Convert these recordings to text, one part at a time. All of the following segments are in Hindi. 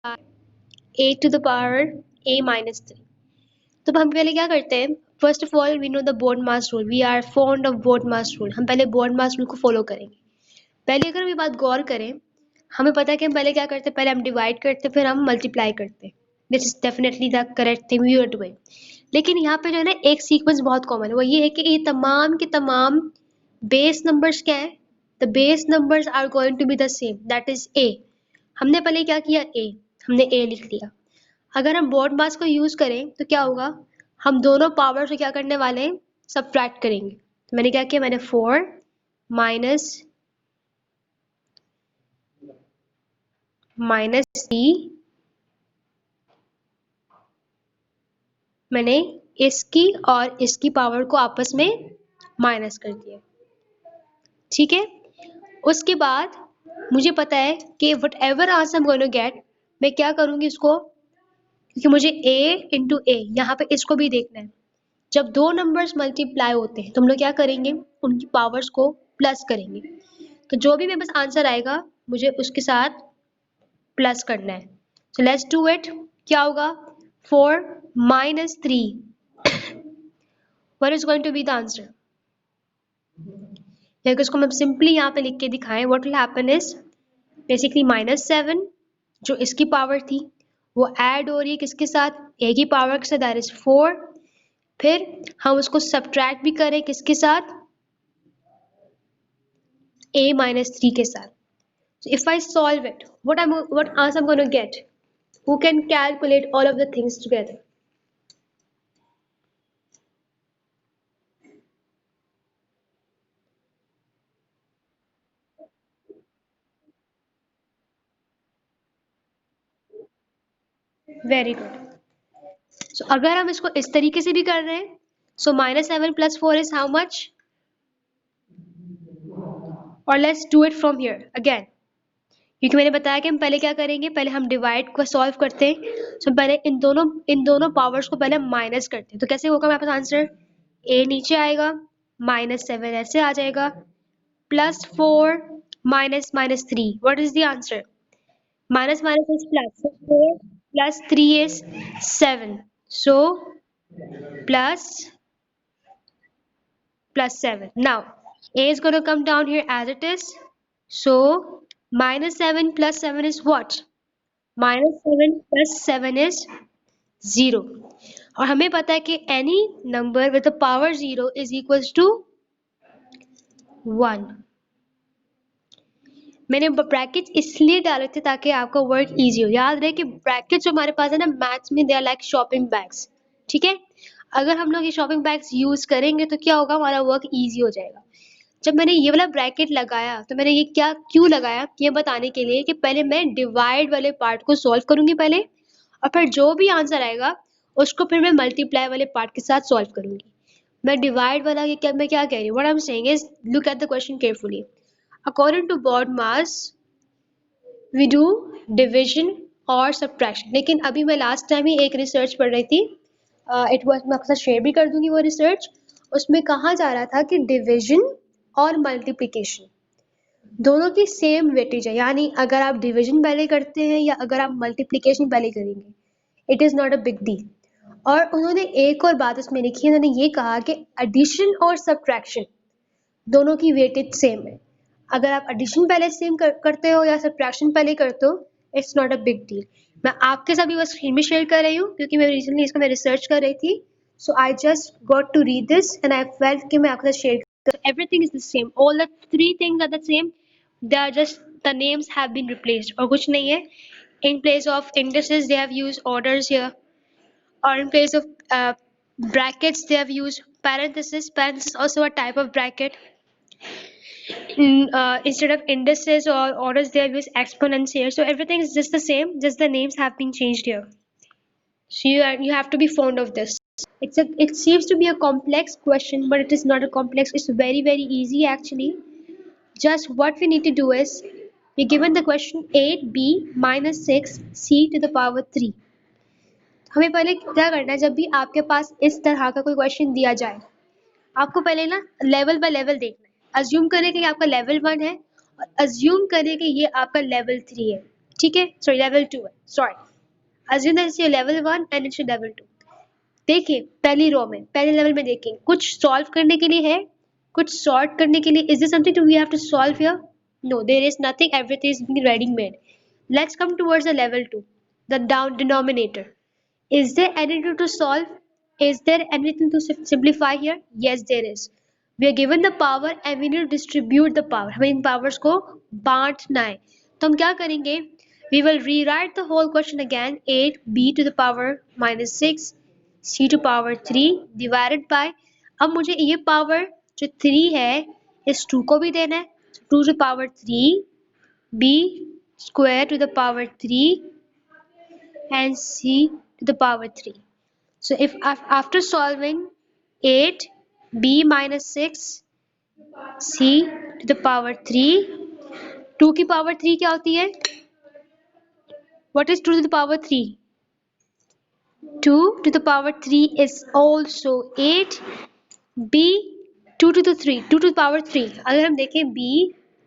a to the power a minus 3. तो हम पहले क्या करते हैं, first of all we know the BODMAS rule, we are fond of BODMAS rule, हम पहले बोर्ड मास रूल को फॉलो करेंगे। पहले अगर हम ये बात गौर करें, हमें पता है कि हम पहले क्या करते हैं, पहले हम डिवाइड करते फिर हम मल्टीप्लाई करते। This is definitely the correct thing we are doing. लेकिन यहाँ पे जो है ना एक सीक्वेंस बहुत कॉमन है, वो ये है कि ये तमाम के तमाम बेस नंबर्स क्या है, the base numbers are going to be the same, that is A. हमने पहले क्या किया, ए, हमने ए लिख लिया। अगर हम बोर्ड मास को यूज करें तो क्या होगा, हम दोनों पावर से क्या करने वाले हैं, सबट्रैक्ट करेंगे। तो मैंने क्या किया, मैंने 4 माइनस 3, मैंने इसकी और इसकी पावर को आपस में माइनस कर दिया। ठीक है, उसके बाद मुझे पता है कि whatever answer I am going to get, मैं क्या करूंगी इसको, क्योंकि मुझे a इंटू ए यहाँ पे इसको भी देखना है। जब दो नंबर्स मल्टीप्लाई होते हैं तो हम लोग क्या करेंगे, उनकी पावर्स को प्लस करेंगे। तो जो भी मेरे पास आंसर आएगा मुझे उसके साथ प्लस करना है। So let's do it. क्या होगा, 4 minus 3, what is going to be the answer. अगर इसको हम सिंपली यहाँ पे लिख के दिखाएं, what will happen is basically -7 जो इसकी पावर थी वो ऐड हो रही है किसके साथ, a की पावर के साथ, दैट इज 4। फिर हम उसको सब्ट्रैक्ट भी करें किसके साथ, a minus 3 के साथ। So if I solve it, what answer I'm going to get? Who can calculate all of the things together? Very good. So अगर हम इसको इस तरीके से भी कर रहे हैं, so -7 plus 4 is how much? Or let's do it from here again. क्योंकि मैंने बताया कि हम पहले क्या करेंगे, पहले हम डिवाइड को सॉल्व करते हैं। so पहले इन दोनों पावर्स को पहले माइनस करते हैं। तो कैसे होगा हमारे पास आंसर, a नीचे आएगा, -7 ऐसे आ जाएगा, +4 minus 3, what is the answer? Minus minus is plus, so 4 plus 3 is 7, so plus 7. Now a is going to come down here as it is, so -7 plus 7 is what, -7 plus 7 is 0। और हमें पता है कि any number with the power 0 is equals to 1। मैंने ब्रैकेट इसलिए डाले थे ताकि आपका वर्क इजी हो। याद रहे कि ब्रैकेट जो हमारे पास है ना मैथ्स में, they are like shopping bags. ठीक है, अगर हम लोग ये शॉपिंग बैग्स यूज करेंगे तो क्या होगा, हमारा वर्क इजी हो जाएगा। जब मैंने ये वाला ब्रैकेट लगाया तो मैंने ये क्या क्यों लगाया, ये बताने के लिए कि पहले मैं डिवाइड वाले पार्ट को सॉल्व करूंगी पहले, और फिर जो भी आंसर आएगा उसको फिर मैं मल्टीप्लाई वाले पार्ट के साथ सॉल्व करूंगी। मैं डिवाइड वाला मैं क्या कह रही हूँ, what I am saying is look at the question carefully. According to board mass, we do division और subtraction। लेकिन अभी मैं लास्ट टाइम ही एक रिसर्च पढ़ रही थी, इट वाज, मैं आपके साथ शेयर भी कर दूंगी वो रिसर्च। उसमें कहा जा रहा था कि डिविजन और मल्टीप्लिकेशन दोनों की सेम वेटेज है, यानी अगर आप डिविजन पहले करते हैं या अगर आप मल्टीप्लिकेशन पहले करेंगे, it is not a big deal. और उन्होंने एक और बात उसमें लिखी है, उन्होंने ये कहा कि एडिशन और सब्ट्रैक्शन दोनों की वेटेज सेम है। अगर आप एडिशन पहले सेम करते हो या सब्ट्रैक्शन पहले करते हो, it's not a big deal. मैं आपके साथ भी बस स्क्रीन में शेयर कर रही हूँ क्योंकि मैं रिसेंटली इसको मैं रिसर्च कर रही थी, so I just got to read this and I felt कि मैं आपके साथ शेयर कर, everything is the same, all the three things are the same, they are just the names have been replaced, और कुछ नहीं है। in place of indices they have used orders here, or in place of brackets they have used parenthesis. Parenthesis is also a type of bracket. Instead of indices or orders they have used exponents here, so everything is just the same, just the names have been changed here. So you have to be fond of this. It seems to be a complex question, but it is not a complex, it's very easy actually. Just what we need to do is, we're given the question 8b minus 6 c to the power 3। हमें पहले क्या करना है, जब भी आपके पास इस तरह का कोई क्वेश्चन दिया जाए, आपको पहले ना लेवल बाय लेवल देखना है। अज्यूम करें कि आपका लेवल 1 है और अज्यूम करें कि ये आपका लेवल 3 है। ठीक है, सॉरी लेवल 2 है, sorry assume that it's your level 1 and it's your level 2. देखिए पहली रो में पहले लेवल में देखें कुछ सॉल्व करने के लिए है, कुछ सॉर्ट करने के लिए. Is this something we have to solve here? No, there is nothing, everything is being ready made. Let's come towards the level 2, the down denominator. Is there anything to solve? Is there anything to simplify here? Yes, there is. We are given the power and we need to distribute the power. हमें इन powers को बांटना है. तो हम क्या करेंगे? We will rewrite the whole question again. 8b to the power minus 6 c to power 3 divided by. अब मुझे ये power जो 3 है इस 2 को भी देना है. 2 to the power 3 b square to the power 3 and c to the power 3. So if after solving 8 b minus 6 c to the power 3, 2 की power 3 क्या होती है? What is 2 to the power 3? 2 to the power 3 is also 8. b 2 to the 3, 2 to the power 3. अगर हम देखें b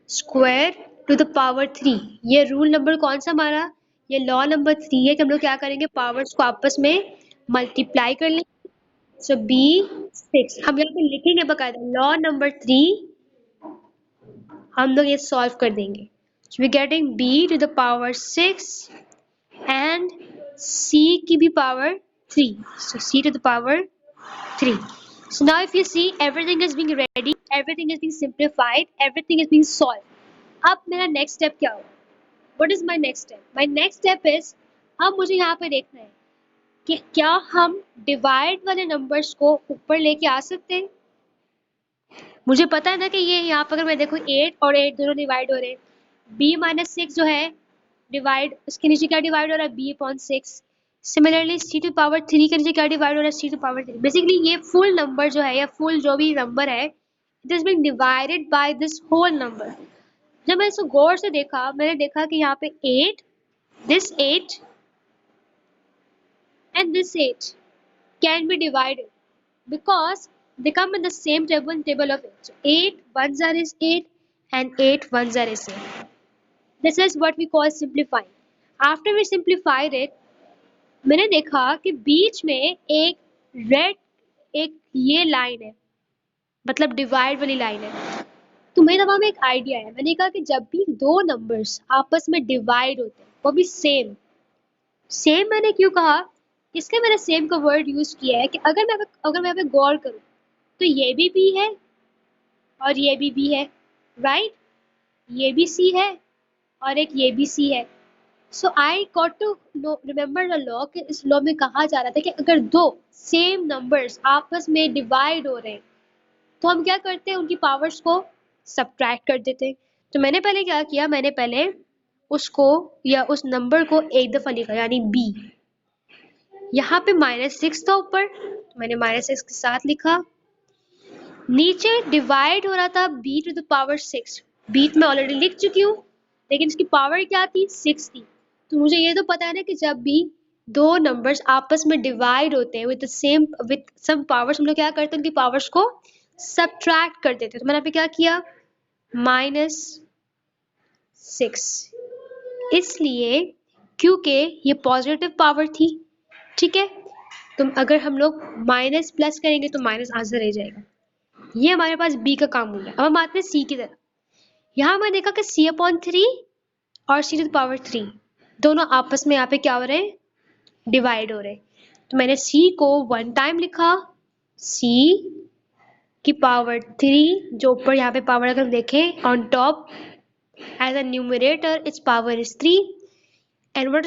square to the power 3, ये रूल नंबर कौन सा हमारा? ये लॉ नंबर 3 है कि हम लोग क्या करेंगे, पावर्स को आपस में मल्टीप्लाई कर लेंगे. सो बी 6 हम यहाँ पे लिखेंगे बकायदा लॉ नंबर 3, हम लोग ये सॉल्व कर देंगे. So we getting b to the power 6 and c की भी power 3. So c to the power 3. So now if you see everything is being ready, everything is being simplified, everything is being solved. अब मेरा next step क्या होगा? What is my next step? My next step is अब मुझे यहाँ पे देखना है कि क्या हम डिवाइड वाले नंबर्स को ऊपर लेके आ सकते हैं. मुझे पता है ना कि ये यहाँ पर अगर मैं देखूँ 8 और 8 दोनों डिवाइड हो रहे हैं. b माइनस 6 जो है डिवाइड, उसके नीचे क्या डिवाइड हो रहा है? b upon 6. Similarly c to power 3 के नीचे क्या डिवाइड हो रहा है? c to power 3. बेसिकली ये फुल नंबर जो है या फुल जो भी नंबर है it is being divided by this whole number. जब मैंने इसको गौर से देखा मैंने देखा कि यहाँ पे 8, this 8 and this 8 can be divided because they come in the same table of 8. So 8 ones are is 8 and 8 ones are is 8. This is what we call simplifying. After we simplified it, मैंने देखा कि बीच में एक रेड एक ये लाइन है, मतलब डिवाइड वाली लाइन है. तो मेरे दिमाग में एक आइडिया है. मैंने कहा कि जब भी दो नंबर्स आपस में डिवाइड होते हैं वो भी सेम सेम मैंने क्यों कहा? इसलिए मैंने सेम का वर्ड यूज किया है कि अगर मैं यहाँ पे गौर करूँ तो ये भी b है और ये भी b है, राइट? ये भी c है और एक ये भी c है. So I got to remember the law कि इस लॉ में कहा जा रहा था कि अगर दो सेम नंबर्स आपस में डिवाइड हो रहे हैं तो हम क्या करते हैं, उनकी पावर्स को सब्ट्रैक्ट कर देते हैं. तो मैंने पहले क्या किया, मैंने पहले उसको या उस नंबर को एक दफा लिखा यानी b. यहाँ पे -6 था ऊपर तो मैंने -6 के साथ लिखा. नीचे डिवाइड हो रहा था b to the power 6. b मैं ऑलरेडी लिख चुकी हूँ लेकिन इसकी पावर क्या थी? 6 थी. तो मुझे ये तो पता है ना कि जब भी दो नंबर्स आपस में डिवाइड होते हैं विद सम पावर्स हम लोग क्या करते हैं, उनकी पावर्स को सब्ट्रैक्ट कर देते हैं. तो मैंने यहाँ पे क्या किया? -6, इसलिए क्योंकि ये पॉजिटिव पावर थी. ठीक है, तो अगर हम लोग माइनस प्लस करेंगे तो माइनस आंसर रह जाएगा. ये हमारे पास b का काम हो गया. अब हम आते हैं c की तरफ. यहाँ मैंने देखा कि c अपॉन 3 और c टू द पावर 3 दोनों आपस में यहाँ पे क्या हो रहे हैं? डिवाइड हो रहे हैं. तो मैंने c को 1 टाइम लिखा, c की पावर 3 जो ऊपर यहाँ पे पावर अगर देखें on top as a numerator it's power is 3 and what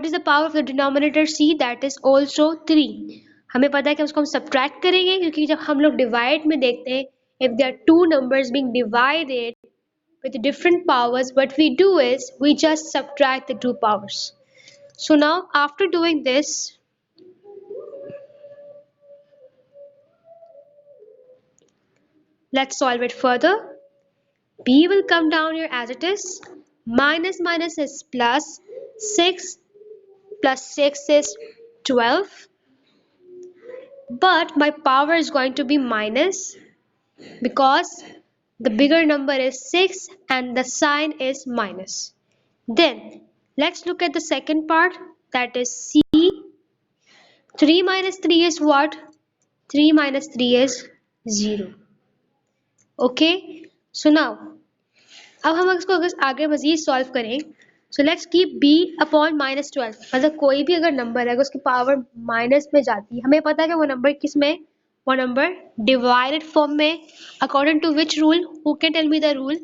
is the power of the denominator c? that is also 3. हमें पता है कि उसको हम सब्ट्रैक्ट करेंगे क्योंकि जब हम लोग डिवाइड में देखते हैं if there are two numbers being divided with different powers, what we do is we just subtract the two powers. So now after doing this, let's solve it further. b will come down here as it is. Minus minus is plus. 6 plus 6 is 12. But my power is going to be minus because the bigger number is 6 and the sign is minus. Then Let's look at the second part, that is C. 3 minus 3 is what? 3 minus 3 is 0. Okay. So now, अब हम इसको अगर आगे मजीद सॉल्व करें, so let's keep b upon -12, मतलब कोई भी अगर नंबर है अगर उसकी पावर माइनस में जाती है, हमें पता है कि वो नंबर किस में, वो नंबर डिवाइडेड फॉर्म में, according to which rule, who can tell me the rule,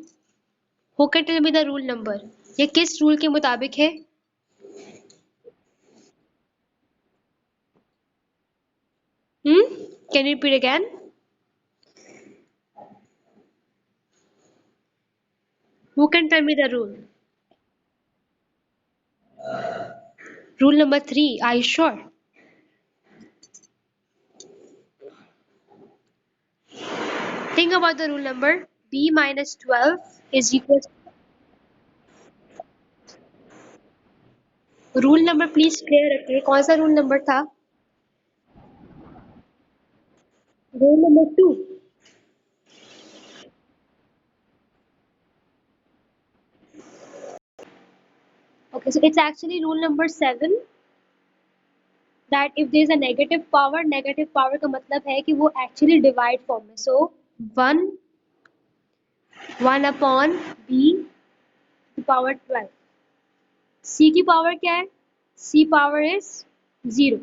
who can tell me the rule number, ये किस रूल के मुताबिक है? Can you repeat again? Who can tell me the rule? Rule number 3. Are you sure? Think about the rule number. B minus 12 is equal to... Rule number please clear रखिए. कौन सा rule number था? Rule number 2. Okay, so it's actually rule number 7, that if there is a negative power का मतलब है कि वो actually divide form में. So 1 upon b to power 12. C की power क्या है? C power is 0.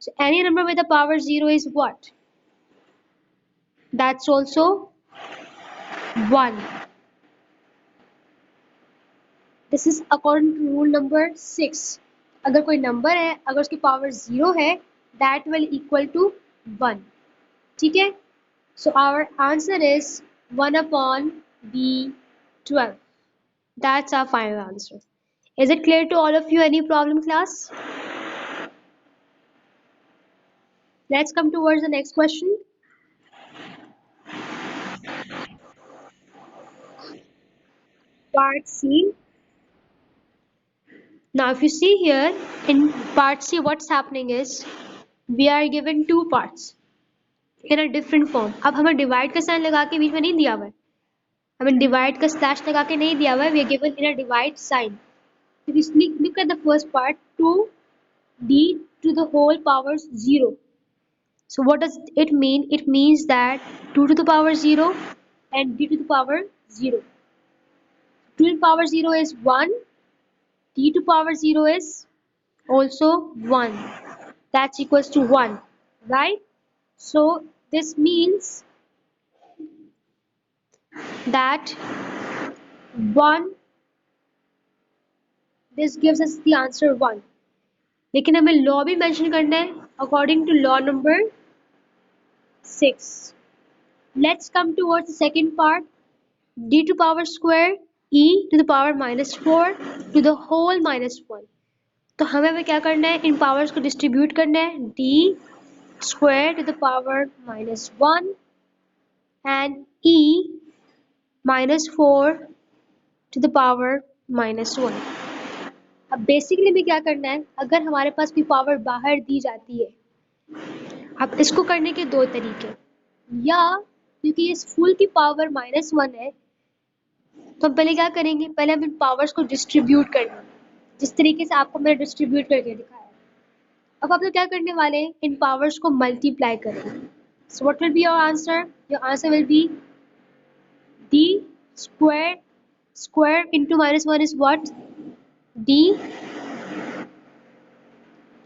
So any number with the power 0 is what? That's also 1. This is according to rule number 6. अगर कोई नंबर है, अगर उसकी पावर 0 है, that will equal to 1. ठीक है? So our answer is 1 upon B12. That's our final answer. Is it clear to all of you? Any problem, class? Let's come towards the next question. Part C. Now if you see here in part C, what's happening is we are given two parts in a different form. अब हमें divide का sign लगा के बीच में नहीं दिया हुआ है, हमें divide का slash लगा के नहीं दिया हुआ है, we are given in a divide sign. If you look at the first part, 2d to the whole power 0. So what does it mean? It means that 2 to the power 0 and d to the power 0. 2 to the power 0 is 1, d to the power 0 is also 1. That's equals to 1, right? So this means that 1, this gives us the answer 1. लेकिन हमें लॉ भी मेंशन करना है according to law number 6. Let's come towards the second part. D to power square e to the power -4 to the whole -1. तो हमें क्या करना है, इन पावर्स को डिस्ट्रीब्यूट करना है. d square to the power -1 and e -4 to the power -1. अब बेसिकली में क्या करना है, अगर हमारे पास कोई पावर बाहर दी जाती है, अब इसको करने के दो तरीके, या क्योंकि इस फुल की पावर -1 है तो हम पहले क्या करेंगे, पहले हम इन पावर्स को डिस्ट्रीब्यूट करेंगे, जिस तरीके से आपको मैंने डिस्ट्रीब्यूट करके दिखाया. अब आप लोग क्या करने वाले हैं, इन पावर्स को मल्टीप्लाई करेंगे. So what will be your answer? Your answer will be d square into -1 is what? d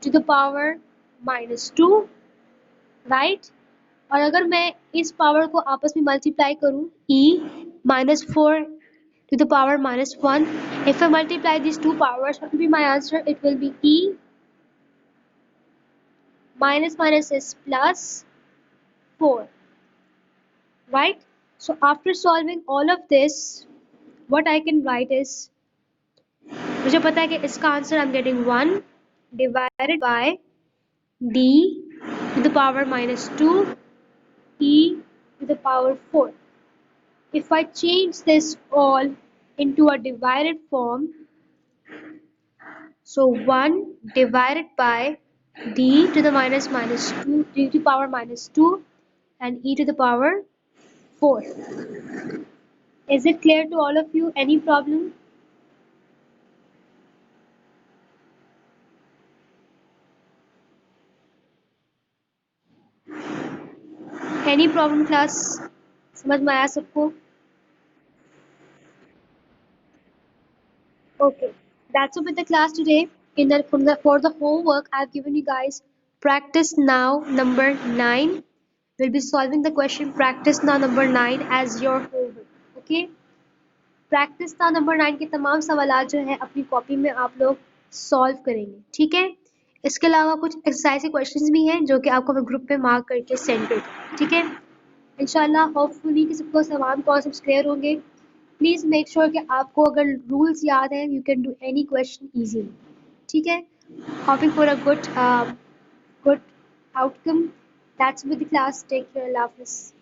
to the power -2, right? और अगर मैं इस पावर को आपस में मल्टीप्लाई करूं, e -4 to the power -1, if I multiply these two powers, what will be my answer? It will be e minus is plus 4, right? So after solving all of this, what I can write is, मुझे पता है कि इसका answer I'm getting 1 divided by d to the power -2 e to the power 4. If I change this all into a divided form, so 1 divided by d to the -2 d to the power -2 and e to the power 4. Is it clear to all of you? Any problem? Any problem class? समझ में आया सबको? Okay, that's all with the class today. For the homework, I've given you guys practice now number 9. We'll be solving the question practice now number 9 as your homework. Okay? Practice ना नंबर 9 के तमाम सवाल जो है अपनी कॉपी में आप लोग सॉल्व करेंगे, ठीक है? इसके अलावा कुछ एक्सरसाइज के क्वेश्चंस भी हैं जो कि आपको मैं ग्रुप पे मार्क करके सेंड कर दूँ, ठीक है? इंशाल्लाह होपफुली कि सबको तमाम कॉन्सेप्ट्स क्लियर होंगे। प्लीज़ मेक श्योर कि आपको अगर रूल्स याद हैं you can do any question easily, ठीक है? Hoping for a good outcome. That's with the class. Take care. अल्लाह हाफिज़।